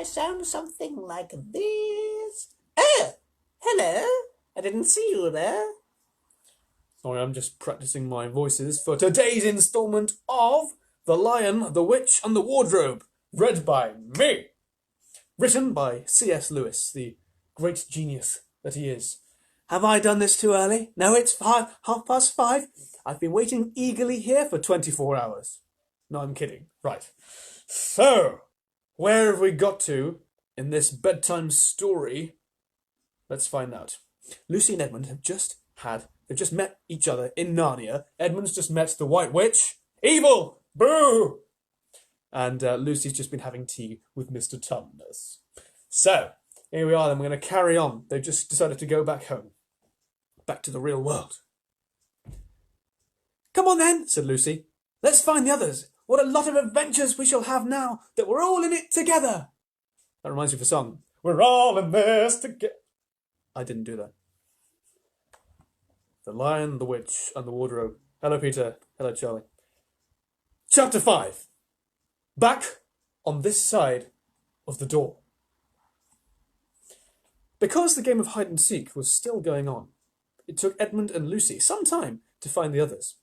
sound something like this. Oh, hello. I didn't see you there. Sorry, I'm just practicing my voices for today's installment of The Lion, the Witch and the Wardrobe, read by me. Written by C.S. Lewis, the great genius that he is. Have I done this too early? No, it's 5:30. I've been waiting eagerly here for 24 hours. No, I'm kidding. Right. So, where have we got to in this bedtime story? Let's find out. Lucy and Edmund have just met each other in Narnia. Edmund's just met the White Witch. Evil! Boo! And Lucy's just been having tea with Mr. Tumnus. So, here we are then. We're going to carry on. They've just decided to go back home. Back to the real world. Come on then, said Lucy. Let's find the others. What a lot of adventures we shall have now that we're all in it together. That reminds me of a song. We're all in this together. I didn't do that. The Lion, the Witch, and the Wardrobe. Hello, Peter. Hello, Charlie. Chapter 5. Back on this side of the door. Because the game of hide-and-seek was still going on, it took Edmund and Lucy some time to find the others.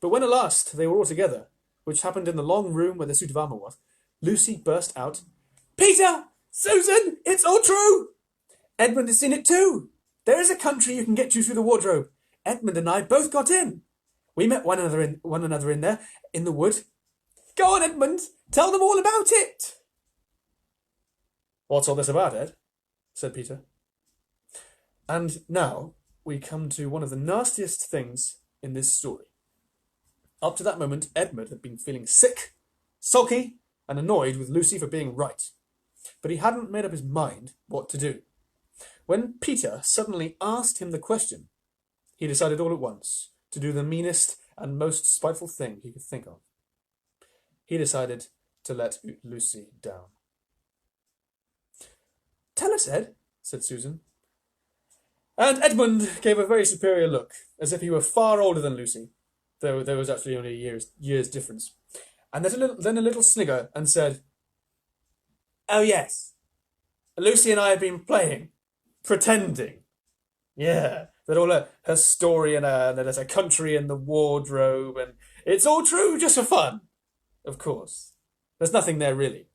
But when at last they were all together, which happened in the long room where the suit of armour was, Lucy burst out, Peter! Susan! It's all true! Edmund has seen it too! There is a country you can get you through the wardrobe. Edmund and I both got in. We met one another in there, in the wood. Go on, Edmund! Tell them all about it! What's all this about, Ed? Said Peter. And now we come to one of the nastiest things in this story. Up to that moment, Edmund had been feeling sick, sulky, and annoyed with Lucy for being right. But he hadn't made up his mind what to do. When Peter suddenly asked him the question, he decided all at once to do the meanest and most spiteful thing he could think of. He decided to let Lucy down. Tell us, Ed, said Susan. And Edmund gave a very superior look, as if he were far older than Lucy, though there was actually only a year's difference. And then a little snigger and said, Oh yes, Lucy and I have been playing, pretending. Yeah, that all her story and that there's a country in the wardrobe, and it's all true just for fun. Of course. There's nothing there really.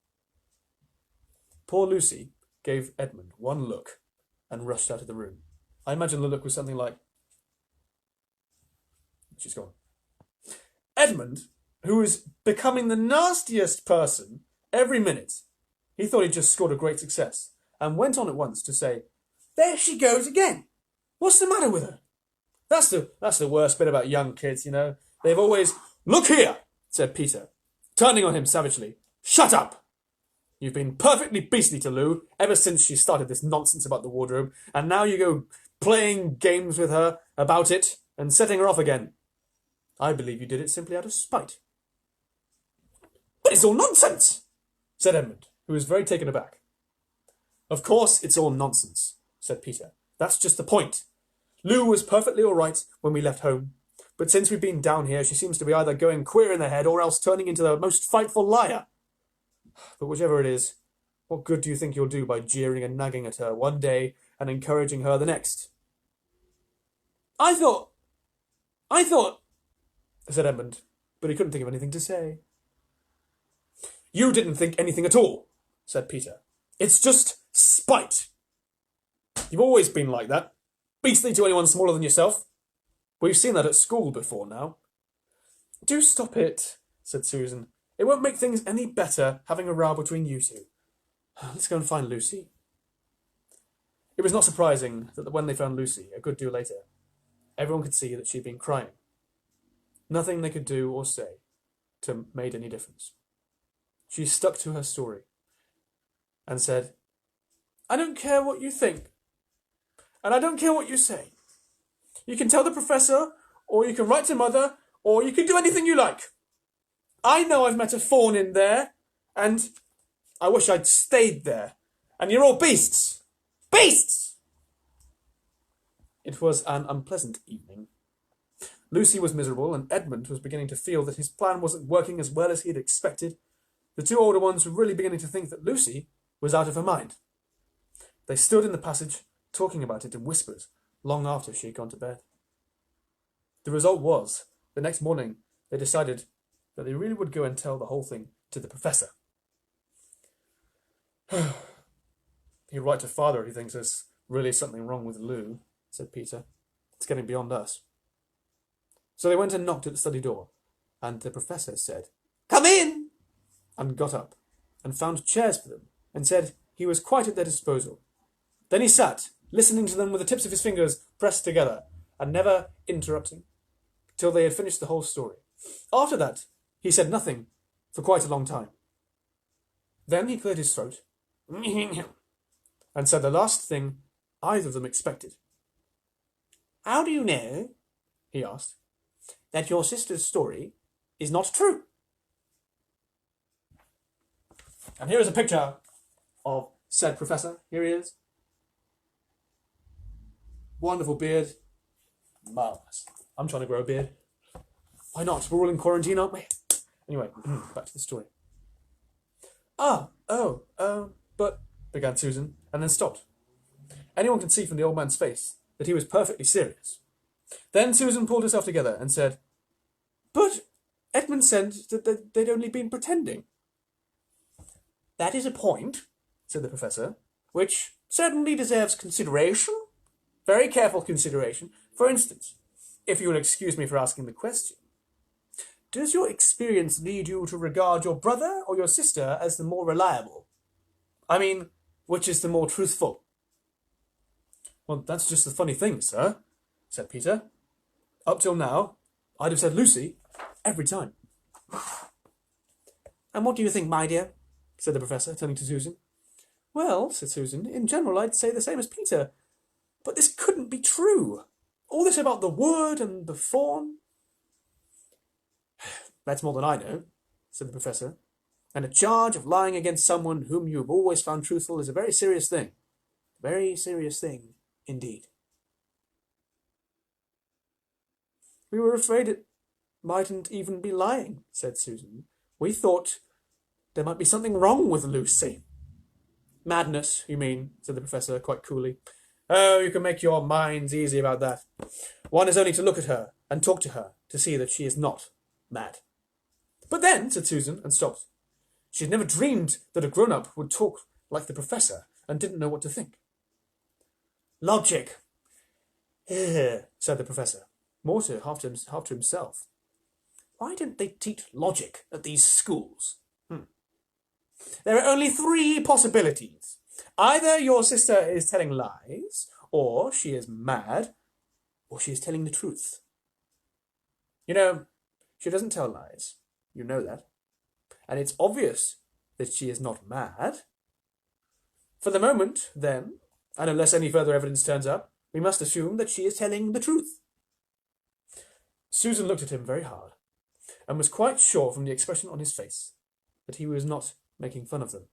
Poor Lucy gave Edmund one look and rushed out of the room. I imagine the look was something like... She's gone. Edmund, who was becoming the nastiest person every minute, he thought he'd just scored a great success, and went on at once to say, There she goes again. What's the matter with her? That's the worst bit about young kids, you know. They've always... Look here, said Peter, turning on him savagely. Shut up! You've been perfectly beastly to Lou ever since she started this nonsense about the wardrobe, and now you go playing games with her about it and setting her off again. I believe you did it simply out of spite. But it's all nonsense, said Edmund, who was very taken aback. Of course it's all nonsense, said Peter. That's just the point. Lou was perfectly all right when we left home, but since we've been down here, she seems to be either going queer in the head or else turning into the most frightful liar. But whichever it is, what good do you think you'll do by jeering and nagging at her one day and encouraging her the next? I thought, said Edmund, but he couldn't think of anything to say. You didn't think anything at all, said Peter. It's just spite. You've always been like that, beastly to anyone smaller than yourself. We've seen that at school before now. Do stop it, said Susan. It won't make things any better having a row between you two. Let's go and find Lucy. It was not surprising that when they found Lucy, a good deal later, everyone could see that she'd been crying. Nothing they could do or say made any difference. She stuck to her story and said, I don't care what you think, and I don't care what you say. You can tell the professor, or you can write to Mother, or you can do anything you like. I know I've met a fawn in there, and I wish I'd stayed there. And you're all beasts. Beasts! It was an unpleasant evening. Lucy was miserable, and Edmund was beginning to feel that his plan wasn't working as well as he had expected. The two older ones were really beginning to think that Lucy was out of her mind. They stood in the passage, talking about it in whispers, long after she had gone to bed. The result was, the next morning, they decided that they really would go and tell the whole thing to the professor. He'd write to father if he thinks there's really something wrong with Lou, said Peter. It's getting beyond us. So they went and knocked at the study door, and the professor said, "Come in!" and got up, and found chairs for them, and said he was quite at their disposal. Then he sat, listening to them with the tips of his fingers pressed together, and never interrupting, till they had finished the whole story. After that, he said nothing for quite a long time. Then he cleared his throat, and said the last thing either of them expected. "How do you know," he asked, "that your sister's story is not true?" And here is a picture of said professor. Here he is. Wonderful beard. Marvellous. I'm trying to grow a beard. Why not? We're all in quarantine, aren't we? Anyway, back to the story. But, began Susan, and then stopped. Anyone can see from the old man's face that he was perfectly serious. Then Susan pulled herself together and said, "But Edmund said that they'd only been pretending." "That is a point," said the professor, "which certainly deserves consideration. Very careful consideration. For instance, if you will excuse me for asking the question, does your experience lead you to regard your brother or your sister as the more reliable? I mean, which is the more truthful?" "Well, that's just the funny thing, sir," said Peter. "Up till now, I'd have said Lucy every time." "And what do you think, my dear?" said the professor, turning to Susan. "Well," said Susan, "in general I'd say the same as Peter. But this couldn't be true. All this about the wood and the fawn." "That's more than I know," said the professor. "And a charge of lying against someone whom you have always found truthful is a very serious thing. Very serious thing, indeed." "We were afraid it mightn't even be lying," said Susan. "We thought there might be something wrong with Lucy." "Madness, you mean," said the professor quite coolly. "Oh, you can make your minds easy about that. One is only to look at her and talk to her to see that she is not mad." "But then," said Susan, and stopped. She had never dreamed that a grown-up would talk like the professor and didn't know what to think. "Logic," said the professor, more to half to himself. "Why don't they teach logic at these schools? There are only 3 possibilities. Either your sister is telling lies, or she is mad, or she is telling the truth. You know, she doesn't tell lies. You know that. And it's obvious that she is not mad. For the moment, then, and unless any further evidence turns up, we must assume that she is telling the truth." Susan looked at him very hard, and was quite sure from the expression on his face that he was not making fun of them.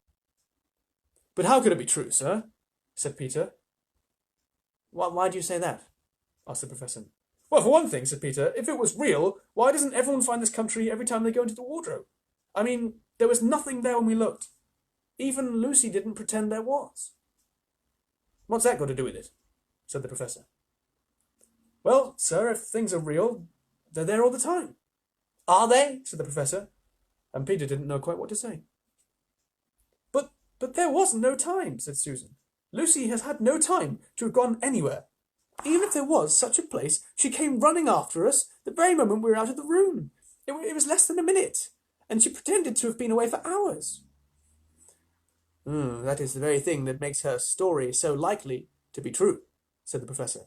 "But how could it be true, sir?" said Peter. Why do you say that?" asked the professor. "Well, for one thing," said Peter, "if it was real, why doesn't everyone find this country every time they go into the wardrobe? I mean, there was nothing there when we looked. Even Lucy didn't pretend there was." "What's that got to do with it?" said the professor. "Well, sir, if things are real, they're there all the time." "Are they?" said the professor, and Peter didn't know quite what to say. But there was no time," said Susan. "Lucy has had no time to have gone anywhere. Even if there was such a place, she came running after us the very moment we were out of the room. It was less than a minute, and she pretended to have been away for hours." "That is the very thing that makes her story so likely to be true," said the professor.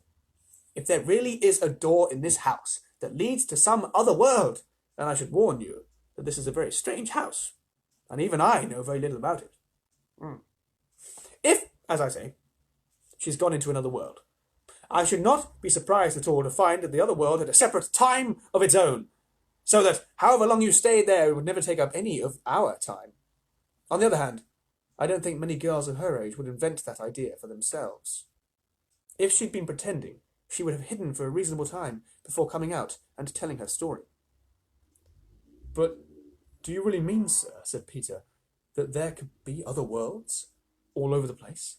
"If there really is a door in this house that leads to some other world, then I should warn you that this is a very strange house, and even I know very little about it. If, as I say, she's gone into another world, I should not be surprised at all to find that the other world had a separate time of its own, so that however long you stayed there, it would never take up any of our time. On the other hand, I don't think many girls of her age would invent that idea for themselves. If she'd been pretending, she would have hidden for a reasonable time before coming out and telling her story." "But do you really mean, sir," said Peter, "that there could be other worlds? all over the place?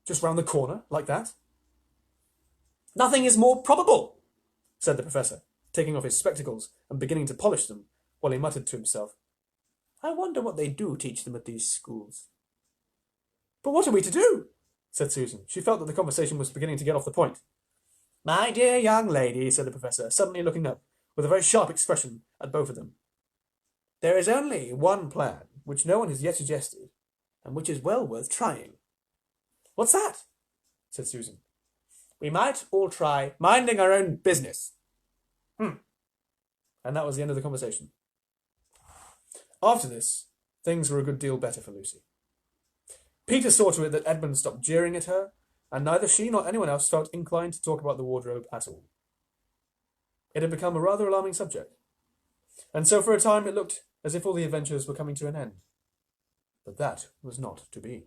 Just round the corner, like that? Nothing is more probable, said the professor, taking off his spectacles and beginning to polish them, while he muttered to himself, I wonder what they do teach them at these schools. But what are we to do? Said Susan. She felt that the conversation was beginning to get off the point. My dear young lady, said the professor, suddenly looking up, with a very sharp expression at both of them. There is only one plan, which no one has yet suggested, and which is well worth trying. What's that? Said Susan. We might all try minding our own business. And that was the end of the conversation. After this, things were a good deal better for Lucy. Peter saw to it that Edmund stopped jeering at her, and neither she nor anyone else felt inclined to talk about the wardrobe at all. It had become a rather alarming subject, and so for a time it looked as if all the adventures were coming to an end. But that was not to be.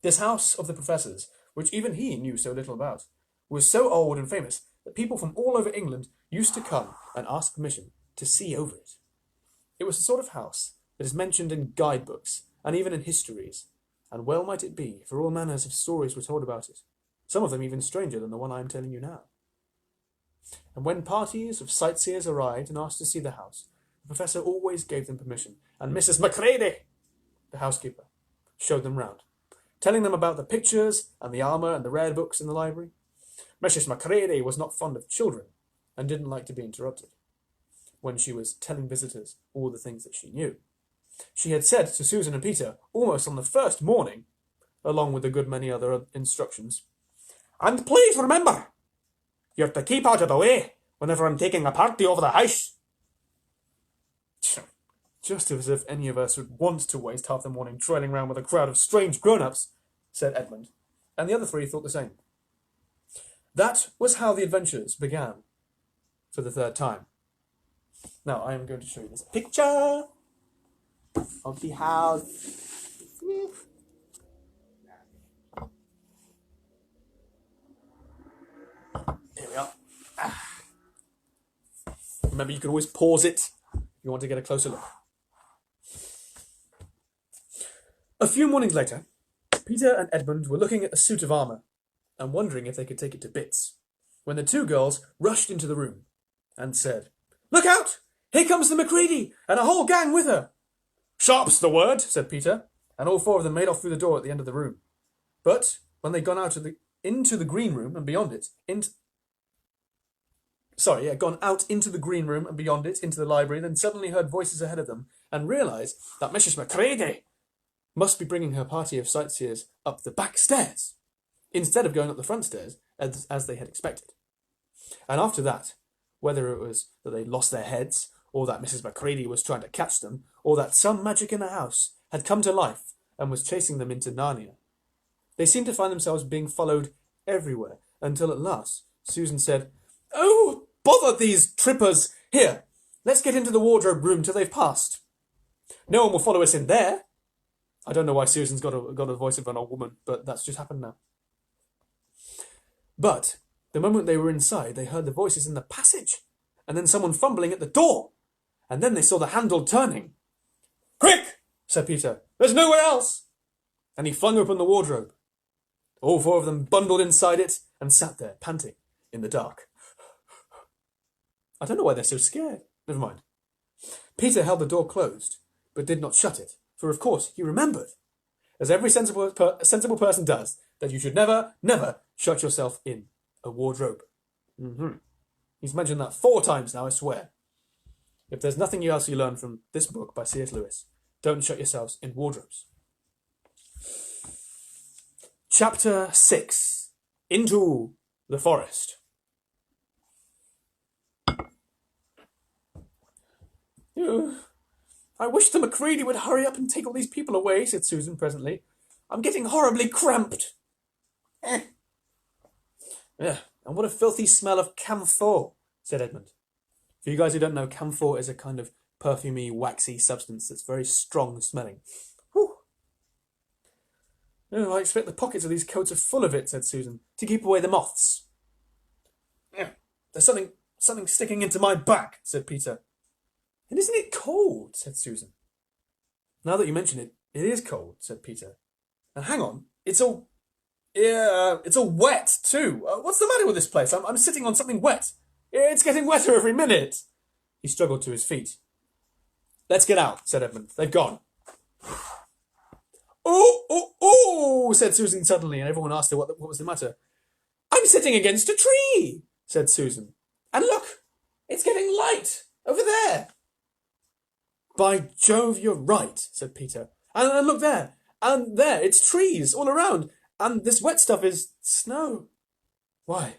This house of the professor's, which even he knew so little about, was so old and famous that people from all over England used to come and ask permission to see over it. It was the sort of house that is mentioned in guidebooks and even in histories, and well might it be, for all manners of stories were told about it, some of them even stranger than the one I am telling you now. And when parties of sightseers arrived and asked to see the house, the professor always gave them permission, and Mrs. Macready, the housekeeper, showed them round, telling them about the pictures and the armour and the rare books in the library. Mrs. Macready was not fond of children, and didn't like to be interrupted when she was telling visitors all the things that she knew. She had said to Susan and Peter, almost on the first morning, along with a good many other instructions, And please remember, you're to keep out of the way whenever I'm taking a party over the house. Just as if any of us would want to waste half the morning trailing round with a crowd of strange grown-ups, said Edmund, and the other three thought the same. That was how the adventures began for the third time. Now, I am going to show you this picture of the house. Here we are. Remember, you can always pause it if you want to get a closer look. A few mornings later, Peter and Edmund were looking at a suit of armour and wondering if they could take it to bits, when the two girls rushed into the room and said, Look out! Here comes the Macready, and a whole gang with her. Sharp's the word, said Peter, and all four of them made off through the door at the end of the room. But when they'd gone out into the green room and beyond it, gone out into the green room and beyond it, into the library, then suddenly heard voices ahead of them and realised that Mrs. Macready must be bringing her party of sightseers up the back stairs, instead of going up the front stairs, as they had expected. And after that, whether it was that they lost their heads, or that Mrs. Macready was trying to catch them, or that some magic in the house had come to life and was chasing them into Narnia, they seemed to find themselves being followed everywhere, until at last Susan said, Oh, bother these trippers! Here, let's get into the wardrobe room till they've passed. No one will follow us in there. I don't know why Susan's got a voice of an old woman, but that's just happened now. But the moment they were inside, they heard the voices in the passage, and then someone fumbling at the door, and then they saw the handle turning. Quick, said Peter, there's nowhere else. And he flung open the wardrobe. All four of them bundled inside it and sat there, panting, in the dark. I don't know why they're so scared. Never mind. Peter held the door closed, but did not shut it, for of course he remembered, as every sensible person does, that you should never, never shut yourself in a wardrobe. He's mentioned that 4 times now, I swear. If there's nothing else you learn from this book by C.S Lewis, don't shut yourselves in wardrobes. Chapter 6. Into the Forest. I wish the Macready would hurry up and take all these people away, said Susan presently. I'm getting horribly cramped. Yeah, and what a filthy smell of camphor, said Edmund. For you guys who don't know, camphor is a kind of perfumey, waxy substance that's very strong smelling. Whew. Oh, I expect the pockets of these coats are full of it, said Susan, to keep away the moths. There's something sticking into my back, said Peter. And isn't it cold, said Susan. Now that you mention it, it is cold, said Peter. And hang on, it's all, yeah, it's all wet too. What's the matter with this place? I'm sitting on something wet. It's getting wetter every minute. He struggled to his feet. Let's get out, said Edmund. They've gone. Oh, oh, oh, said Susan suddenly, and everyone asked her what was the matter. I'm sitting against a tree, said Susan. And look, it's getting light over there. By Jove, you're right, said Peter. And look there, and there, it's trees all around, and this wet stuff is snow. Why,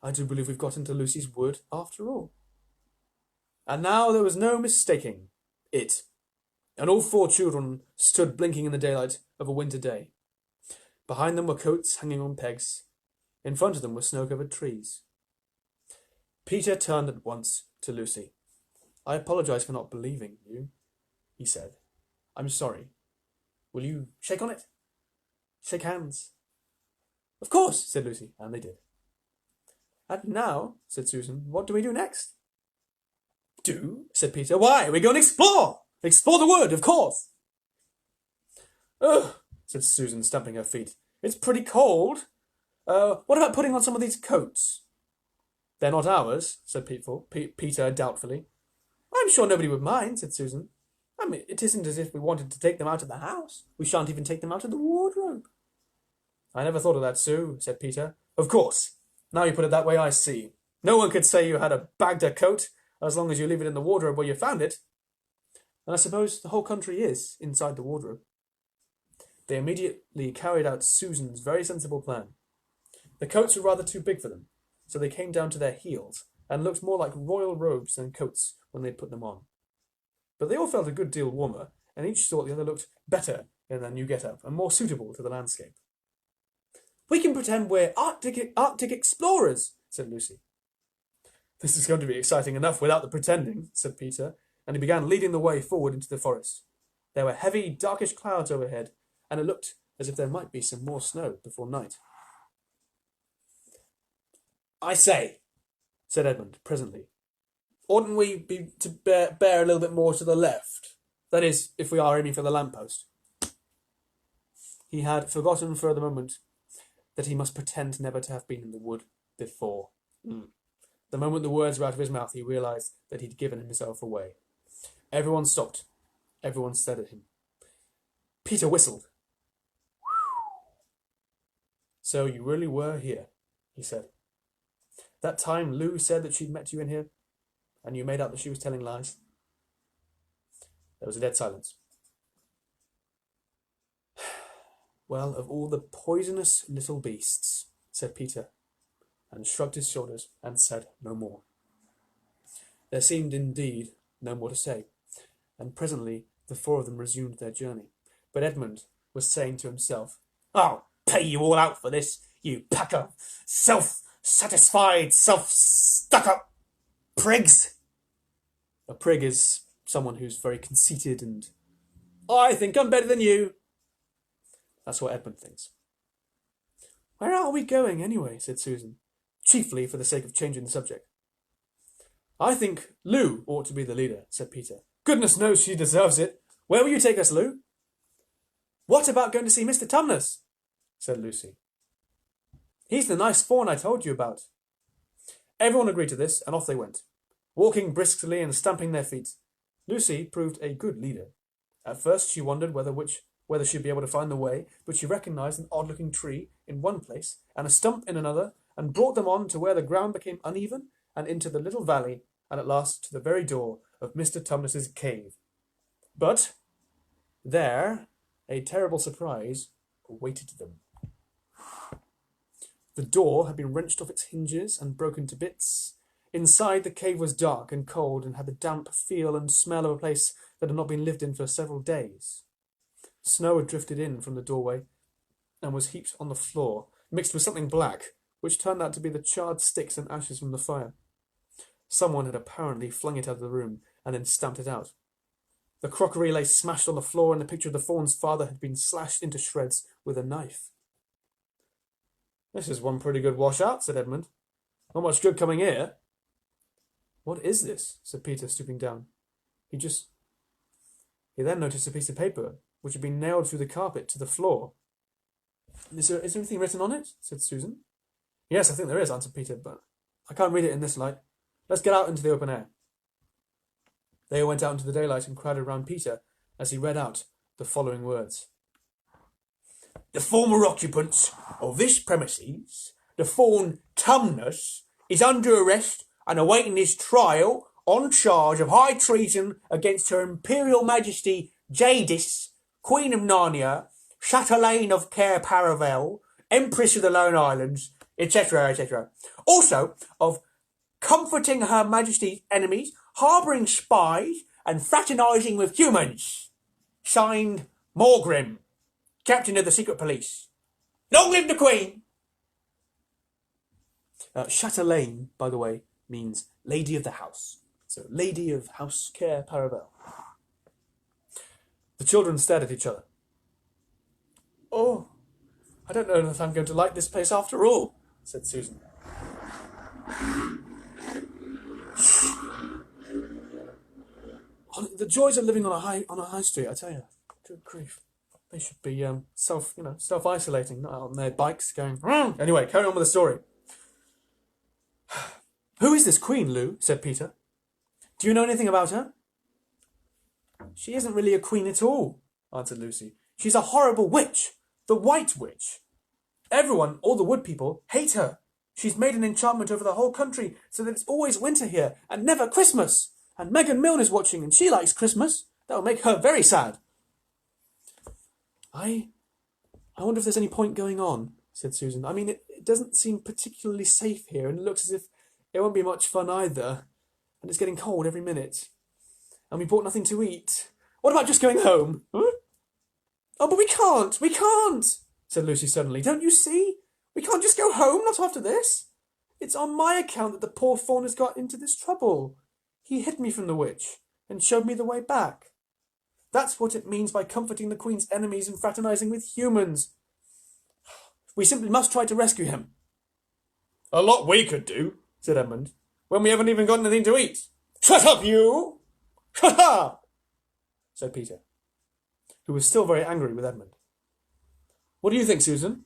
I do believe we've got into Lucy's wood after all. And now there was no mistaking it, and all four children stood blinking in the daylight of a winter day. Behind them were coats hanging on pegs. In front of them were snow-covered trees. Peter turned at once to Lucy. I apologise for not believing you, he said. I'm sorry. Will you shake on it? Shake hands. Of course, said Lucy, and they did. And now, said Susan, what do we do next? Do, said Peter. Why, we're going to explore. Explore the wood, of course. Ugh, said Susan, stamping her feet. It's pretty cold. What about putting on some of these coats? They're not ours, said Peter doubtfully. I'm sure nobody would mind, said Susan. I mean, it isn't as if we wanted to take them out of the house. We shan't even take them out of the wardrobe. I never thought of that, Sue, said Peter. Of course. Now you put it that way, I see. No one could say you had a Baghdad coat as long as you leave it in the wardrobe where you found it. And I suppose the whole country is inside the wardrobe. They immediately carried out Susan's very sensible plan. The coats were rather too big for them, so they came down to their heels and looked more like royal robes than coats when they put them on. But they all felt a good deal warmer, and each thought the other looked better in their new get-up and more suitable to the landscape. We can pretend we're Arctic explorers, said Lucy. This is going to be exciting enough without the pretending, said Peter, and he began leading the way forward into the forest. There were heavy, darkish clouds overhead, and it looked as if there might be some more snow before night. I say, said Edmund presently, oughtn't we be to bear a little bit more to the left? That is, if we are aiming for the lamppost. He had forgotten for the moment that he must pretend never to have been in the wood before. The moment the words were out of his mouth, he realised that he'd given himself away. Everyone stopped. Everyone stared at him. Peter whistled. So you really were here, he said. That time Lou said that she'd met you in here, and you made out that she was telling lies. There was a dead silence. Well, of all the poisonous little beasts, said Peter, and shrugged his shoulders and said no more. There seemed indeed no more to say, and presently the four of them resumed their journey. But Edmund was saying to himself, I'll pay you all out for this, you pack of self-satisfied, self-stuck-up prigs. A prig is someone who's very conceited and, I think I'm better than you. That's what Edmund thinks. Where are we going anyway, said Susan, chiefly for the sake of changing the subject. I think Lou ought to be the leader, said Peter. Goodness knows she deserves it. Where will you take us, Lou? What about going to see Mr. Tumnus? Said Lucy. He's the nice fawn I told you about. Everyone agreed to this, and off they went, walking briskly and stamping their feet. Lucy proved a good leader. At first she wondered whether she'd be able to find the way, but she recognised an odd-looking tree in one place and a stump in another, and brought them on to where the ground became uneven and into the little valley, and at last to the very door of Mr. Tumnus's cave. But there a terrible surprise awaited them. The door had been wrenched off its hinges and broken to bits. Inside, the cave was dark and cold and had the damp feel and smell of a place that had not been lived in for several days. Snow had drifted in from the doorway and was heaped on the floor, mixed with something black, which turned out to be the charred sticks and ashes from the fire. Someone had apparently flung it out of the room and then stamped it out. The crockery lay smashed on the floor, and the picture of the fawn's father had been slashed into shreds with a knife. This is one pretty good washout, said Edmund. Not much good coming here. What is this? Said Peter, stooping down. He then noticed a piece of paper which had been nailed through the carpet to the floor Is there anything written on it? Said Susan. Yes, I think there is, answered Peter, but I can't read it in this light. Let's get out into the open air. They went out into the daylight and crowded round Peter as he read out the following words. The former occupants of this premises, the Fawn Tumnus, is under arrest and awaiting his trial on charge of high treason against Her Imperial Majesty Jadis, Queen of Narnia, Chatelaine of Cair Paravel, Empress of the Lone Islands, etc., etc. Also, of comforting Her Majesty's enemies, harbouring spies, and fraternising with humans. Signed, Morgrim, Captain of the Secret Police. Long live the Queen! Chatelaine, by the way, means Lady of the House. So, Lady of House Cair Paravel. The children stared at each other. Oh, I don't know if I'm going to like this place after all, said Susan. The joys of living on a high street, I tell you. Good grief. They should be self-isolating, not out on their bikes going. Anyway, carry on with the story. Who is this Queen, Lou? Said Peter. Do you know anything about her? She isn't really a queen at all, answered Lucy. She's a horrible witch, the White Witch. Everyone, all the wood people, hate her. She's made an enchantment over the whole country so that it's always winter here and never Christmas. And Megan Milne is watching and she likes Christmas. That will make her very sad. I wonder if there's any point going on, said Susan. I mean, it doesn't seem particularly safe here and it looks as if it won't be much fun either. And it's getting cold every minute. And we bought nothing to eat. What about just going home? Huh? Oh, but we can't, said Lucy suddenly. Don't you see? We can't just go home, not after this. It's on my account that the poor fawn has got into this trouble. He hid me from the witch and showed me the way back. That's what it means by comforting the Queen's enemies and fraternising with humans. We simply must try to rescue him. A lot we could do, said Edmund, when we haven't even got anything to eat. Shut up, you! Ha ha! Said Peter, who was still very angry with Edmund. What do you think, Susan?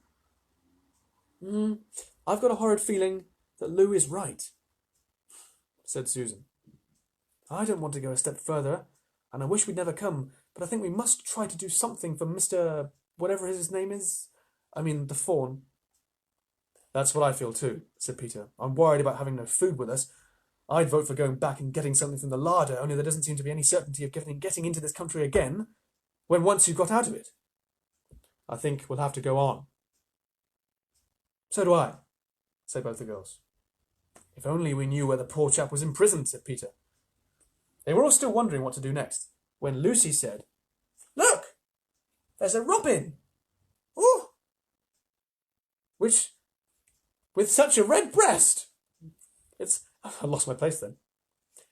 I've got a horrid feeling that Lou is right, said Susan. I don't want to go a step further, and I wish we'd never come, but I think we must try to do something for Mr. whatever his name is. I mean, the fawn. That's what I feel too, said Peter. I'm worried about having no food with us. I'd vote for going back and getting something from the larder, only there doesn't seem to be any certainty of getting into this country again when once you've got out of it. I think we'll have to go on. So do I, said both the girls. If only we knew where the poor chap was imprisoned, said Peter. They were all still wondering what to do next, when Lucy said, Look! There's a robin! Ooh! With such a red breast! I lost my place then.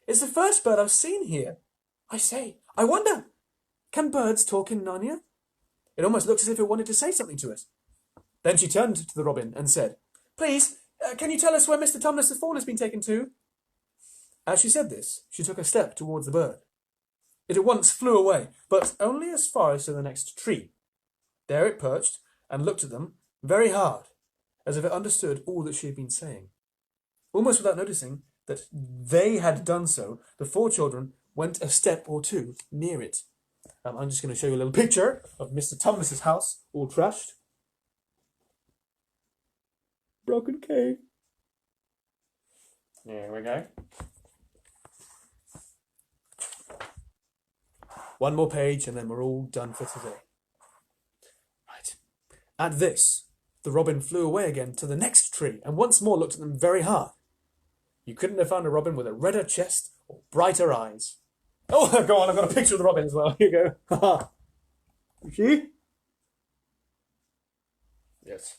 It's the first bird I've seen here. I say, I wonder, can birds talk in Narnia? It almost looks as if it wanted to say something to us. Then she turned to the robin and said, Please, can you tell us where Mr. Tumnus the Fawn has been taken to? As she said this, she took a step towards the bird. It at once flew away, but only as far as to the next tree. There it perched and looked at them very hard, as if it understood all that she had been saying. Almost without noticing that they had done so, the four children went a step or two near it. I'm just going to show you a little picture of Mr. Tumnus's house, all trashed. Broken cave. There we go. One more page and then we're all done for today. Right. At this, the robin flew away again to the next tree and once more looked at them very hard. You couldn't have found a robin with a redder chest or brighter eyes. Oh, go on, I've got a picture of the robin as well. Here you go. You see? Yes.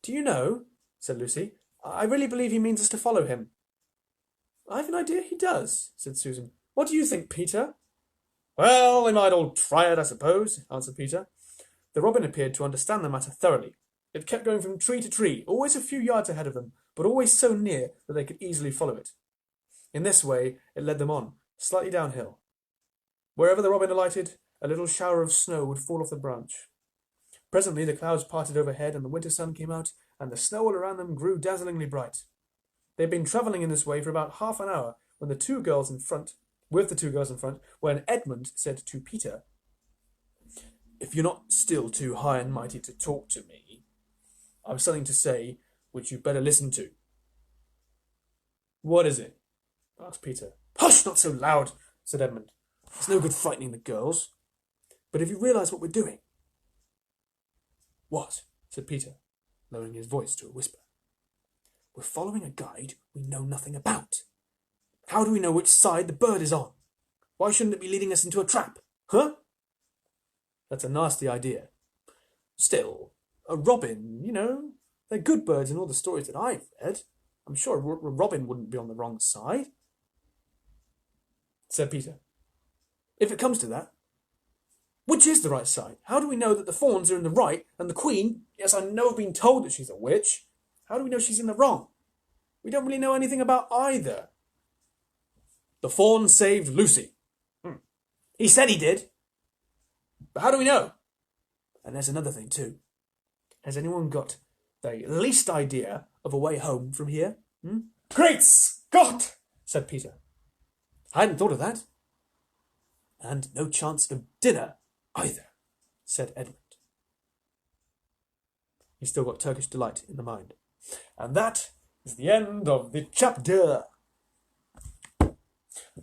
Do you know, said Lucy, I really believe he means us to follow him. I've an idea he does, said Susan. What do you think, Peter? Well, we might all try it, I suppose, answered Peter. The robin appeared to understand the matter thoroughly. It kept going from tree to tree, always a few yards ahead of them, but always so near that they could easily follow it. In this way, it led them on, slightly downhill. Wherever the robin alighted, a little shower of snow would fall off the branch, Presently the clouds parted overhead, and the winter sun came out, and the snow all around them grew dazzlingly bright. They had been travelling in this way for about half an hour when the two girls in front, when Edmund said to Peter, "If you're not still too high and mighty to talk to me, I've something to say which you'd better listen to." "What is it?" asked Peter. "Hush, not so loud," said Edmund. "It's no good frightening the girls. But have you realised what we're doing?" "What?" said Peter, lowering his voice to a whisper. "We're following a guide we know nothing about. How do we know which side the bird is on? Why shouldn't it be leading us into a trap? Huh?" "That's a nasty idea. Still, a robin, they're good birds in all the stories that I've read. I'm sure a robin wouldn't be on the wrong side," said Peter. "If it comes to that, which is the right side? How do we know that the fawns are in the right and the queen, yes, I know I've been told that she's a witch. How do we know she's in the wrong? We don't really know anything about either." "The fawn saved Lucy." "He said he did. But how do we know? And there's another thing too. Has anyone got the least idea of a way home from here?" "Great Scott!" said Peter. "I hadn't thought of that." "And no chance of dinner either," said Edmund. He's still got Turkish Delight in the mind. And that is the end of the chapter.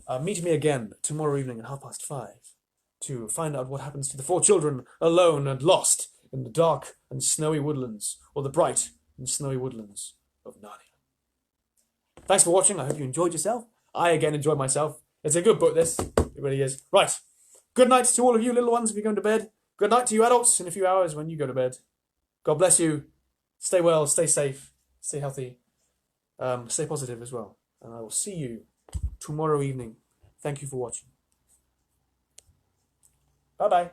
Meet me again tomorrow evening at 5:30 to find out what happens to the four children alone and lost in the dark and snowy woodlands, or the bright and snowy woodlands of Narnia. Thanks for watching. I hope you enjoyed yourself. I again enjoyed myself. It's a good book, this. It really is. Right. Good night to all of you little ones if you're going to bed. Good night to you adults in a few hours when you go to bed. God bless you. Stay well, stay safe, stay healthy, stay positive as well. And I will see you tomorrow evening. Thank you for watching. Bye-bye.